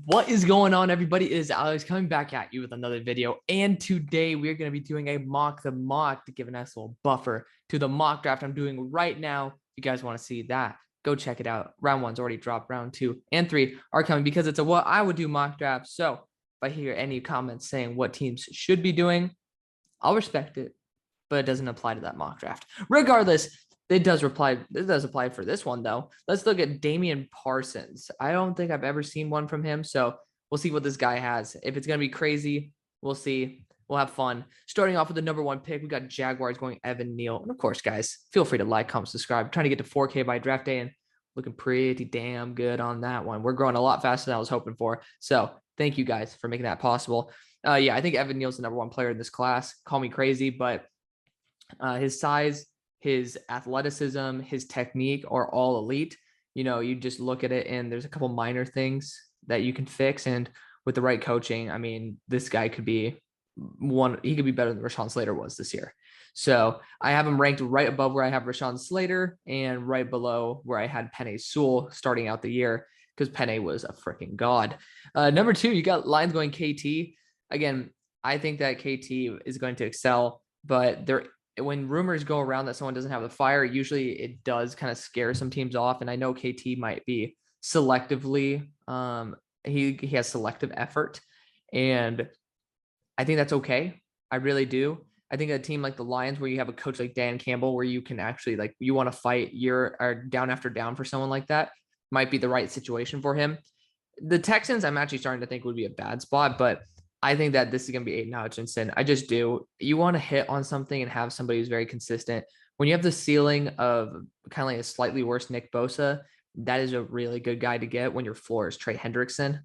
What is going on, everybody? It is Alex coming back at you with another video. And today we're going to be doing a mock the mock to give a nice little buffer to the mock draft I'm doing right now. If you guys want to see that, go check it out. Round one's already dropped. Round 2 and 3 are coming because it's a what I would do mock draft. So if I hear any comments saying what teams should be doing, I'll respect it, but it doesn't apply to that mock draft. Regardless, it does apply for this one, though. Let's look at Damian Parsons. I don't think I've ever seen one from him, so we'll see what this guy has. If it's going to be crazy, we'll see. We'll have fun. Starting off with the number 1 pick, we got Jaguars going Evan Neal. And of course, guys, feel free to like, comment, subscribe. I'm trying to get to 4K by draft day and looking pretty damn good on that one. We're growing a lot faster than I was hoping for. So thank you guys for making that possible. Yeah, I think Evan Neal's the number 1 player in this class. Call me crazy, but his size, his athleticism, his technique are all elite. You know, you just look at it and there's a couple minor things that you can fix. And with the right coaching, I mean, this guy could be he could be better than Rashawn Slater was this year. So I have him ranked right above where I have Rashawn Slater and right below where I had Penei Sewell starting out the year because Penei was a freaking god. Number 2, you got Lions going KT. Again, I think that KT is going to excel, but when rumors go around that someone doesn't have the fire, usually it does kind of scare some teams off. And I know KT might be selectively, he has selective effort, and I think that's okay. I really do. I think a team like the Lions, where you have a coach like Dan Campbell, where you can actually you want to fight year or down after down for someone like that, might be the right situation for him. The Texans, I'm actually starting to think would be a bad spot, but I think that this is going to be Aiden Hutchinson. I just do. You want to hit on something and have somebody who's very consistent. When you have the ceiling of kind of like a slightly worse Nick Bosa, that is a really good guy to get when your floor is Trey Hendrickson.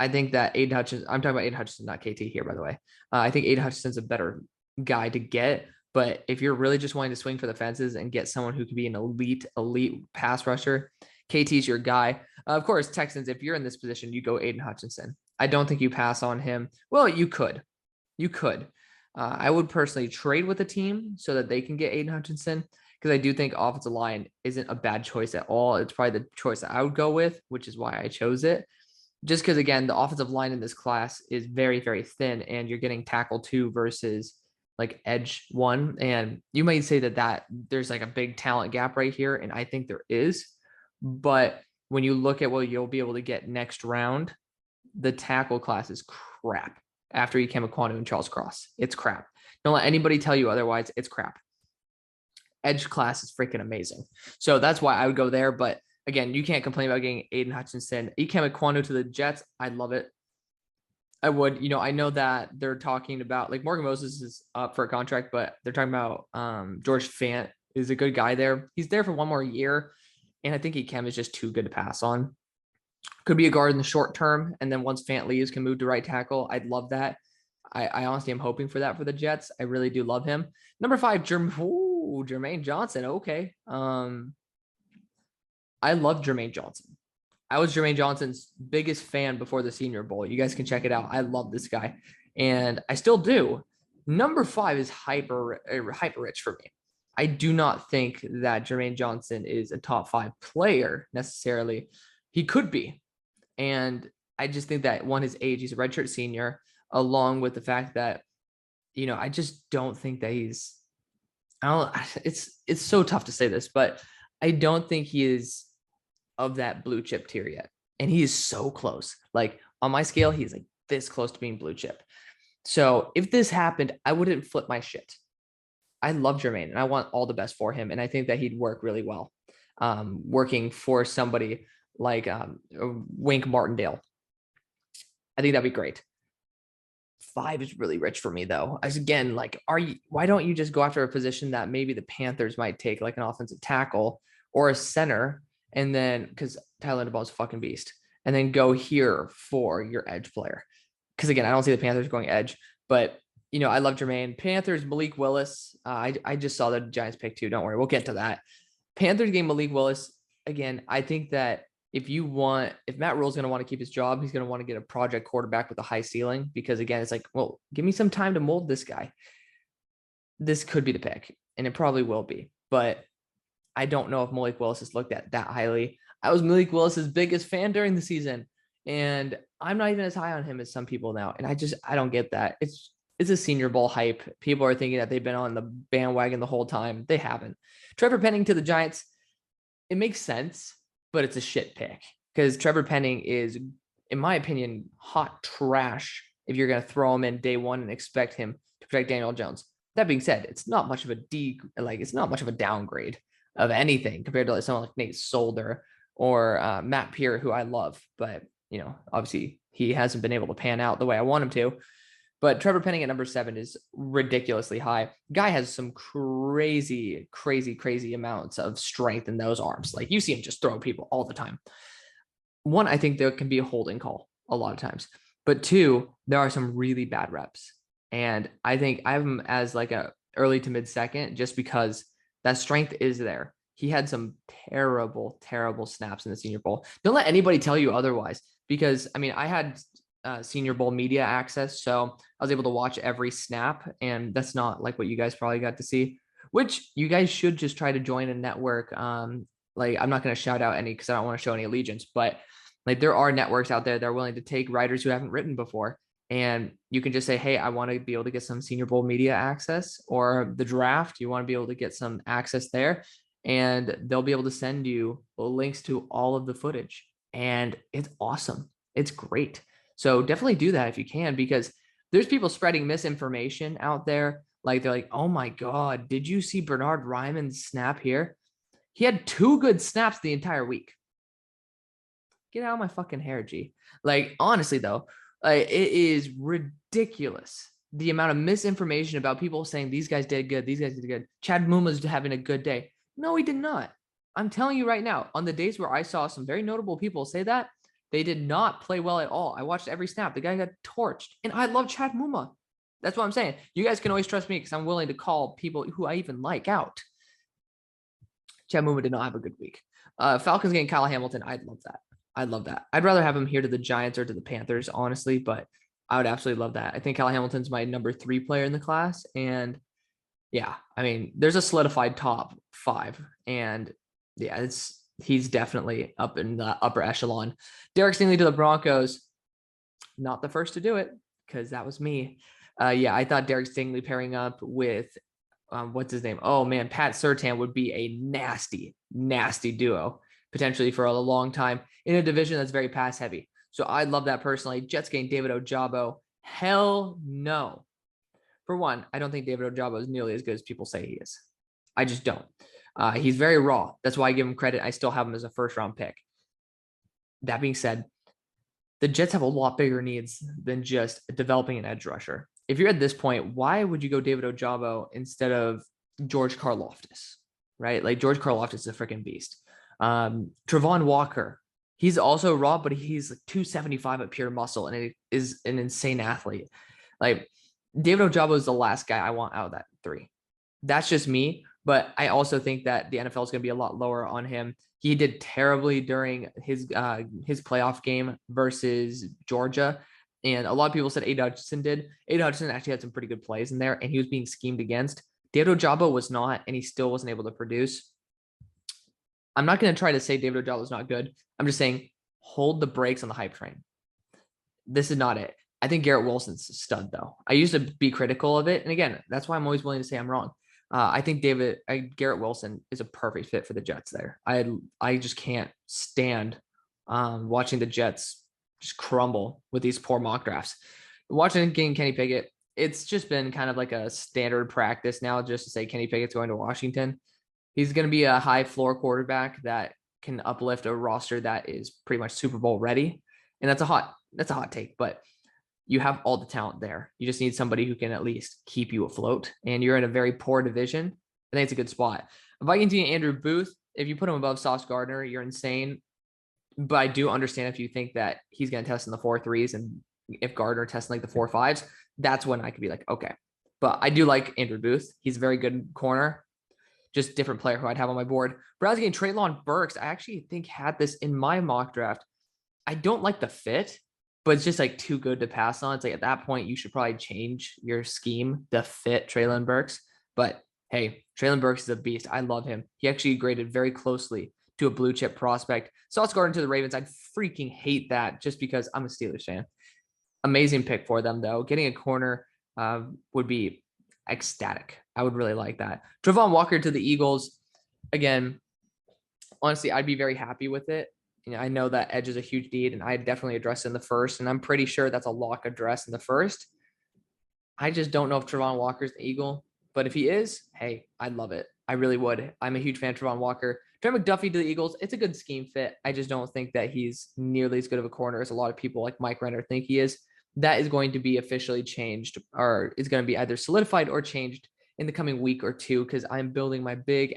I think that Aiden Hutchinson, I'm talking about Aiden Hutchinson, not KT here, by the way. I think Aiden Hutchinson's a better guy to get. But if you're really just wanting to swing for the fences and get someone who could be an elite pass rusher, KT's your guy. Of course, Texans, if you're in this position, you go Aiden Hutchinson. I don't think you pass on him. Well, you could. You could. I would personally trade with the team so that they can get Aiden Hutchinson, because I do think offensive line isn't a bad choice at all. It's probably the choice that I would go with, which is why I chose it. Just because, again, the offensive line in this class is very, very thin, and you're getting tackle 2 versus like edge 1. And you might say that there's like a big talent gap right here, and I think there is. But when you look at what you'll be able to get next round, the tackle class is crap. After Ikem Ekwonu and Charles Cross, it's crap. Don't let anybody tell you otherwise. It's crap. Edge class is freaking amazing. So that's why I would go there. But again, you can't complain about getting Aiden Hutchinson. Ikem Ekwonu to the Jets, I'd love it. I would. You know, I know that they're talking about, like, Morgan Moses is up for a contract, but they're talking about George Fant is a good guy there. He's there for 1 more year, and I think Ikem is just too good to pass on. Could be a guard in the short term, and then once Fant leaves, can move to right tackle. I'd love that. I honestly am hoping for that for the Jets. I really do love him. Number 5, Jermaine Johnson. Okay. I love Jermaine Johnson. I was Jermaine Johnson's biggest fan before the Senior Bowl. You guys can check it out. I love this guy, and I still do. Number 5 is hyper rich for me. I do not think that Jermaine Johnson is a top 5 player necessarily. He could be. And I just think that, one, his age, he's a redshirt senior, along with the fact that, you know, I just don't think that it's so tough to say this, but I don't think he is of that blue chip tier yet. And he is so close. Like, on my scale, he's like this close to being blue chip. So if this happened, I wouldn't flip my shit. I love Jermaine and I want all the best for him. And I think that he'd work really well working for somebody like Wink Martindale. I think that'd be great. 5 is really rich for me, though. As again, like, why don't you just go after a position that maybe the Panthers might take, like an offensive tackle or a center, and then, because Tyler Linderbaum's a fucking beast, and then go here for your edge player. Because again, I don't see the Panthers going edge, but you know, I love Jermaine. Panthers, Malik Willis. I just saw the Giants pick too. Don't worry, we'll get to that. Panthers game Malik Willis. Again, I think that if Matt Rule's going to want to keep his job, he's going to want to get a project quarterback with a high ceiling, because again, it's like, well, give me some time to mold this guy. This could be the pick, and it probably will be, but I don't know if Malik Willis is looked at that highly. I was Malik Willis's biggest fan during the season, And I'm not even as high on him as some people now. And I don't get that. It's a Senior Bowl hype. People are thinking that they've been on the bandwagon the whole time. They haven't. Trevor Penning to the Giants, it makes sense, but it's a shit pick because Trevor Penning is, in my opinion, hot trash if you're going to throw him in day one and expect him to protect Daniel Jones. That being said, it's not much of it's not much of a downgrade of anything compared to someone like Nate Solder or Matt Peer, who I love, but obviously he hasn't been able to pan out the way I want him to. But Trevor Penning at number 7 is ridiculously high. Guy has some crazy, crazy, crazy amounts of strength in those arms. Like you see him just throw people all the time. One, I think there can be a holding call a lot of times. But 2, there are some really bad reps. And I think I have him as like a early to mid second just because that strength is there. He had some terrible, terrible snaps in the Senior Bowl. Don't let anybody tell you otherwise because, I mean, I had Senior Bowl media access, so I was able to watch every snap, and that's not like what you guys probably got to see, which you guys should just try to join a network. Like I'm not going to shout out any because I don't want to show any allegiance, but like there are networks out there that are willing to take writers who haven't written before, and you can just say, hey, I want to be able to get some Senior Bowl media access or the draft. You want to be able to get some access there, and they'll be able to send you links to all of the footage, and it's awesome. It's great. So definitely do that if you can, because there's people spreading misinformation out there. Like they're like, oh my God, did you see Bernhard Raimann's snap here? He had 2 good snaps the entire week. Get out of my fucking hair, G. Like, honestly, though, it is ridiculous the amount of misinformation about people saying these guys did good, these guys did good. Chad Muma's having a good day. No, he did not. I'm telling you right now, on the days where I saw some very notable people say that, they did not play well at all. I watched every snap. The guy got torched. And I love Chad Muma. That's what I'm saying. You guys can always trust me because I'm willing to call people who I even like out. Chad Muma did not have a good week. Falcons getting Kyle Hamilton. I'd love that. I'd love that. I'd rather have him here to the Giants or to the Panthers, honestly, but I would absolutely love that. I think Kyle Hamilton's my number 3 player in the class. And yeah, I mean, there's a solidified top 5. And yeah, he's definitely up in the upper echelon. Derek Stingley to the Broncos. Not the first to do it because that was me. Yeah, I thought Derek Stingley pairing up with what's his name? Oh man, Pat Surtain would be a nasty, nasty duo potentially for a long time in a division that's very pass heavy. So I love that personally. Jets getting David Ojabo. Hell no. For one, I don't think David Ojabo is nearly as good as people say he is. I just don't. He's very raw. That's why I give him credit. I still have him as a first-round pick. That being said, the Jets have a lot bigger needs than just developing an edge rusher. If you're at this point, why would you go David Ojabo instead of George Karlaftis, right? Like George Karlaftis is a freaking beast. Travon Walker, he's also raw, but he's like 275 of pure muscle, and it is an insane athlete. Like David Ojabo is the last guy I want out of that 3. That's just me, but I also think that the NFL is going to be a lot lower on him. He did terribly during his playoff game versus Georgia, and a lot of people said Aiden Hutchinson did. Aiden Hutchinson actually had some pretty good plays in there, and he was being schemed against. David Ojabo was not, and he still wasn't able to produce. I'm not going to try to say David Ojabo is not good. I'm just saying hold the brakes on the hype train. This is not it. I think Garrett Wilson's a stud, though. I used to be critical of it, and again, that's why I'm always willing to say I'm wrong. I think Garrett Wilson is a perfect fit for the Jets there. I just can't stand watching the Jets just crumble with these poor mock drafts. Watching Kenny Pickett, it's just been kind of like a standard practice now just to say Kenny Pickett's going to Washington. He's going to be a high floor quarterback that can uplift a roster that is pretty much Super Bowl ready. And that's a hot take, but you have all the talent there. You just need somebody who can at least keep you afloat. And you're in a very poor division. I think it's a good spot. Viking team, Andrew Booth, if you put him above Sauce Gardner, you're insane. But I do understand if you think that he's going to test in the 4.3s, and if Gardner tests in like the 4.5s, that's when I could be like, okay. But I do like Andrew Booth. He's a very good corner. Just different player who I'd have on my board. Browns getting Treylon Burks. I actually think had this in my mock draft. I don't like the fit, but it's just like too good to pass on. It's like at that point, you should probably change your scheme to fit Treylon Burks. But hey, Treylon Burks is a beast. I love him. He actually graded very closely to a blue chip prospect. Sauce Gardner to the Ravens. I'd freaking hate that just because I'm a Steelers fan. Amazing pick for them, though. Getting a corner would be ecstatic. I would really like that. Travon Walker to the Eagles. Again, honestly, I'd be very happy with it. I know that edge is a huge need, and I definitely address it in the first, and I'm pretty sure that's a lock address in the first. I just don't know if Travon Walker's the Eagle, but if he is, hey, I'd love it. I really would. I'm a huge fan of Travon Walker. Trey McDuffie to the Eagles, it's a good scheme fit. I just don't think that he's nearly as good of a corner as a lot of people like Mike Renner think he is. That is going to be officially changed, or is going to be either solidified or changed in the coming week or two, because I'm building my big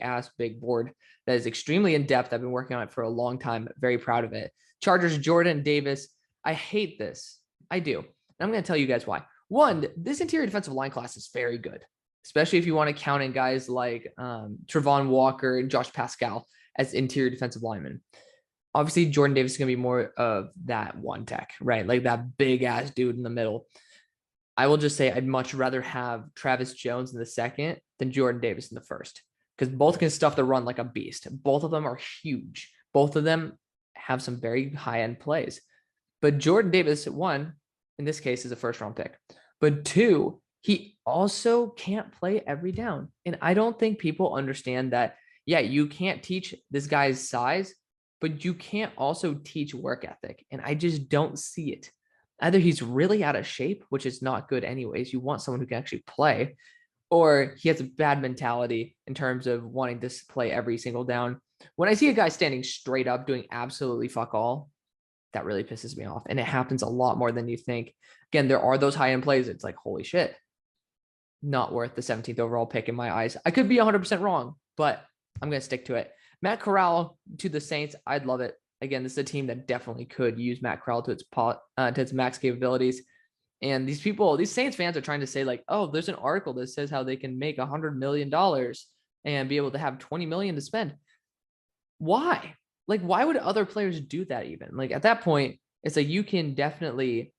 board that is extremely in depth. I've been working on it for a long time. Very proud of it. Chargers, Jordan Davis. I hate this. I do. And I'm going to tell you guys why. One, this interior defensive line class is very good, especially if you want to count in guys like Travon Walker and Josh Pascal as interior defensive linemen. Obviously, Jordan Davis is going to be more of that one tech, right? Like that big ass dude in the middle. I will just say I'd much rather have Travis Jones in the second than Jordan Davis in the first, because both can stuff the run like a beast. Both of them are huge. Both of them have some very high-end plays. But Jordan Davis, one, in this case, is a first-round pick. But two, he also can't play every down. And I don't think people understand that, yeah, you can't teach this guy's size, but you can't also teach work ethic. And I just don't see it. Either he's really out of shape, which is not good anyways. You want someone who can actually play, or he has a bad mentality in terms of wanting to play every single down. When I see a guy standing straight up doing absolutely fuck all, that really pisses me off. And it happens a lot more than you think. Again, there are those high-end plays. It's like, holy shit, not worth the 17th overall pick in my eyes. I could be 100% wrong, but I'm going to stick to it. Matt Corral to the Saints. I'd love it. Again, this is a team that definitely could use Matt Corral to its max capabilities. And these Saints fans are trying to say like, oh, there's an article that says how they can make $100 million and be able to have $20 million to spend. Why? Like, why would other players do that even? Like, at that point, it's like you can definitely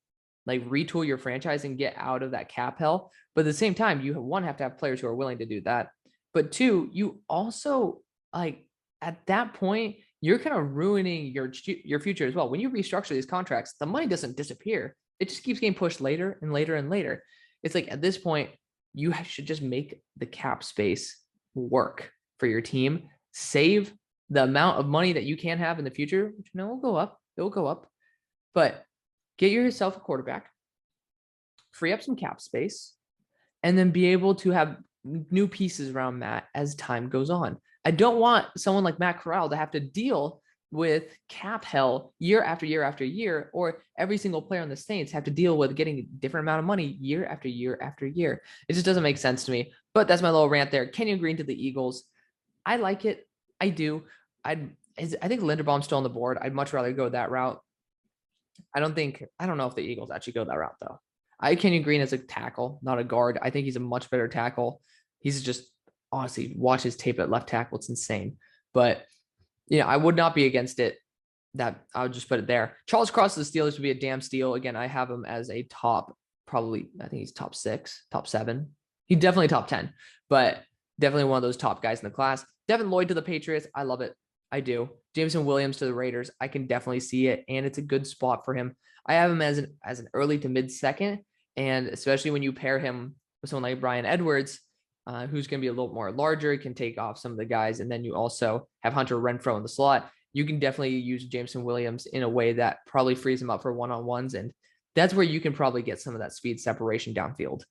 like retool your franchise and get out of that cap hell. But at the same time, you have to have players who are willing to do that. But two, you also like at that point, you're kind of ruining your future as well. When you restructure these contracts, the money doesn't disappear. It just keeps getting pushed later and later and later. It's like at this point, you should just make the cap space work for your team. Save the amount of money that you can have in the future, which will go up. It will go up. But get yourself a quarterback, free up some cap space, and then be able to have new pieces around Matt as time goes on. I don't want someone like Matt Corral to have to deal with cap hell year after year after year, or every single player on the Saints have to deal with getting a different amount of money year after year after year. It just doesn't make sense to me. But that's my little rant there. Kenyon Green to the Eagles. I like it. I do. I think Linderbaum's still on the board. I'd much rather go that route. I don't know if the Eagles actually go that route though. Kenyon Green as a tackle, not a guard. I think he's a much better tackle. He's just honestly watch his tape at left tackle. It's insane. But I would not be against it. That I would just put it there. Charles Cross to the Steelers would be a damn steal. Again, I have him as a top, probably, I think he's top 6, top 7. He's definitely top 10, but definitely one of those top guys in the class. Devin Lloyd to the Patriots. I love it. I do. Jameson Williams to the Raiders. I can definitely see it, and it's a good spot for him. I have him as an early to mid second, and especially when you pair him with someone like Bryan Edwards, who's going to be a little more larger, can take off some of the guys, and then you also have Hunter Renfrow in the slot. You can definitely use Jameson Williams in a way that probably frees him up for one-on-ones, and that's where you can probably get some of that speed separation downfield.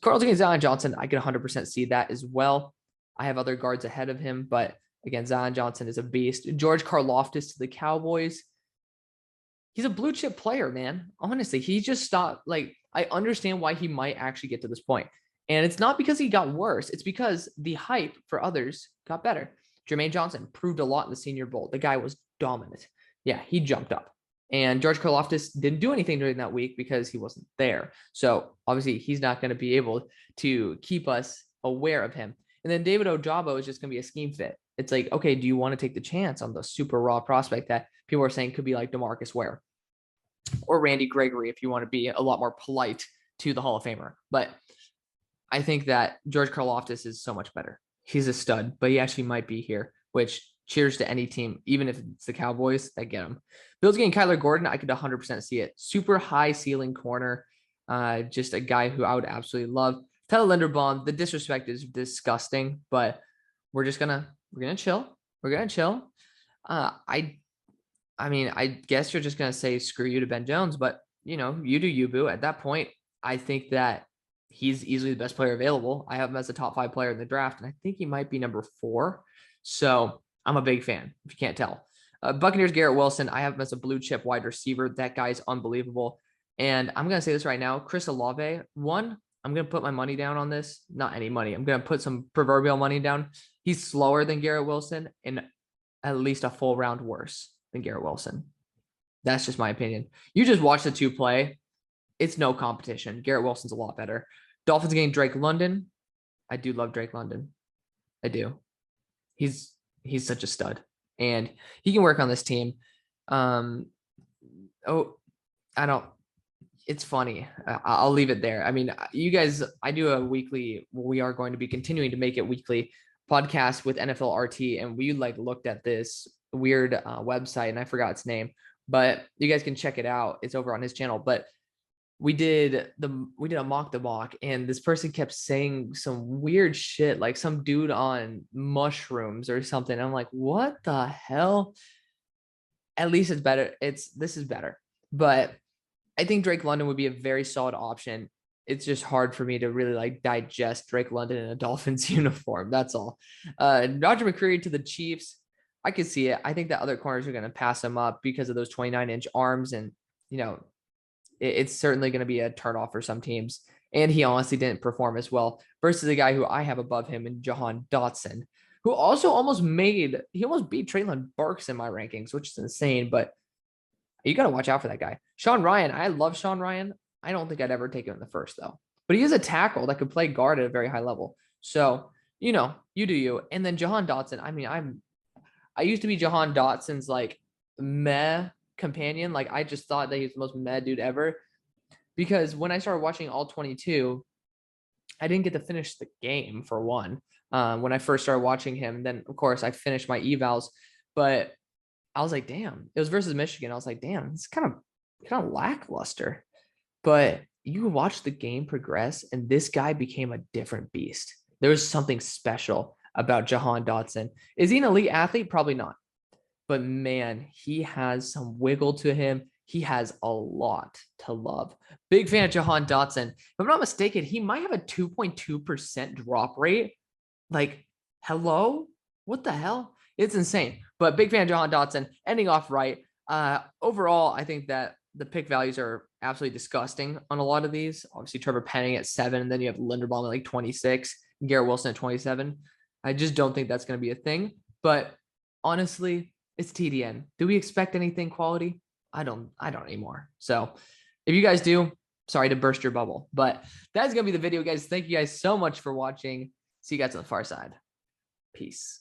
Carlton Zion Johnson, I can 100% see that as well. I have other guards ahead of him, but again, Zion Johnson is a beast. George Karlaftis to the Cowboys. He's a blue chip player, man. Honestly, he just stopped. Like, I understand why he might actually get to this point. And it's not because he got worse. It's because the hype for others got better. Jermaine Johnson proved a lot in the Senior Bowl. The guy was dominant. Yeah, he jumped up. And George Karlaftis didn't do anything during that week because he wasn't there. So obviously he's not going to be able to keep us aware of him. And then David Ojabo is just going to be a scheme fit. It's like, okay, do you want to take the chance on the super raw prospect that people are saying could be like DeMarcus Ware or Randy Gregory if you want to be a lot more polite to the Hall of Famer? But I think that George Karlaftis is so much better. He's a stud, but he actually might be here, which cheers to any team, even if it's the Cowboys that get him. Bills getting Kyler Gordon, I could 100% see it. Super high ceiling corner, just a guy who I would absolutely love. Tyler Linderbaum, the disrespect is disgusting, but we're gonna chill. We're gonna chill. I mean, I guess you're just gonna say screw you to Ben Jones, but you know, you do you, boo. At that point, I think that he's easily the best player available. I have him as a top 5 player in the draft, and I think he might be number 4. So I'm a big fan, if you can't tell. Buccaneers Garrett Wilson, I have him as a blue chip wide receiver. That guy's unbelievable. And I'm gonna say this right now, Chris Olave, I'm gonna put my money down on this. Not any money. I'm gonna put some proverbial money down. He's slower than Garrett Wilson and at least a full round worse than Garrett Wilson. That's just my opinion. You just watch the two play. It's no competition. Garrett Wilson's a lot better. Dolphins getting Drake London. I do love Drake London. I do. He's such a stud, and he can work on this team. It's funny. I'll leave it there. I mean, you guys, I do a weekly. We are going to be continuing to make it weekly podcast with NFL RT, and we looked at this weird website, and I forgot its name, but you guys can check it out. It's over on his channel. But we did a mock the mock, and this person kept saying some weird shit, like some dude on mushrooms or something. I'm like, what the hell? At least it's better. This is better, but I think Drake London would be a very solid option. It's just hard for me to really digest Drake London in a Dolphins uniform. That's all. Roger McCreary to the Chiefs. I could see it. I think that other corners are going to pass him up because of those 29-inch arms. And, it's certainly going to be a turnoff for some teams. And he honestly didn't perform as well versus a guy who I have above him in Jahan Dotson, who also almost beat Treylon Burks in my rankings, which is insane. But you got to watch out for that guy. Sean Ryan. I love Sean Ryan. I don't think I'd ever take him in the first, though. But he is a tackle that could play guard at a very high level. So, you do you. And then Jahan Dotson. I mean, I used to be Jahan Dotson's meh companion. I just thought that he was the most meh dude ever. Because when I started watching all 22, I didn't get to finish the game for one. When I first started watching him. And then, of course, I finished my evals. But I was like, damn, it was versus Michigan. I was like, damn, it's kind of lackluster. But you watch the game progress, and this guy became a different beast. There was something special about Jahan Dotson. Is he an elite athlete? Probably not. But man, he has some wiggle to him. He has a lot to love. Big fan of Jahan Dotson. If I'm not mistaken, he might have a 2.2% drop rate. Hello? What the hell? It's insane. But big fan of Jahan Dotson. Ending off right. Overall, I think that the pick values are absolutely disgusting on a lot of these. Obviously, Trevor Penning at 7, and then you have Linderbaum at 26, and Garrett Wilson at 27. I just don't think that's going to be a thing. But honestly, it's TDN. Do we expect anything quality? I don't anymore. So if you guys do, sorry to burst your bubble. But that's going to be the video, guys. Thank you guys so much for watching. See you guys on the far side. Peace.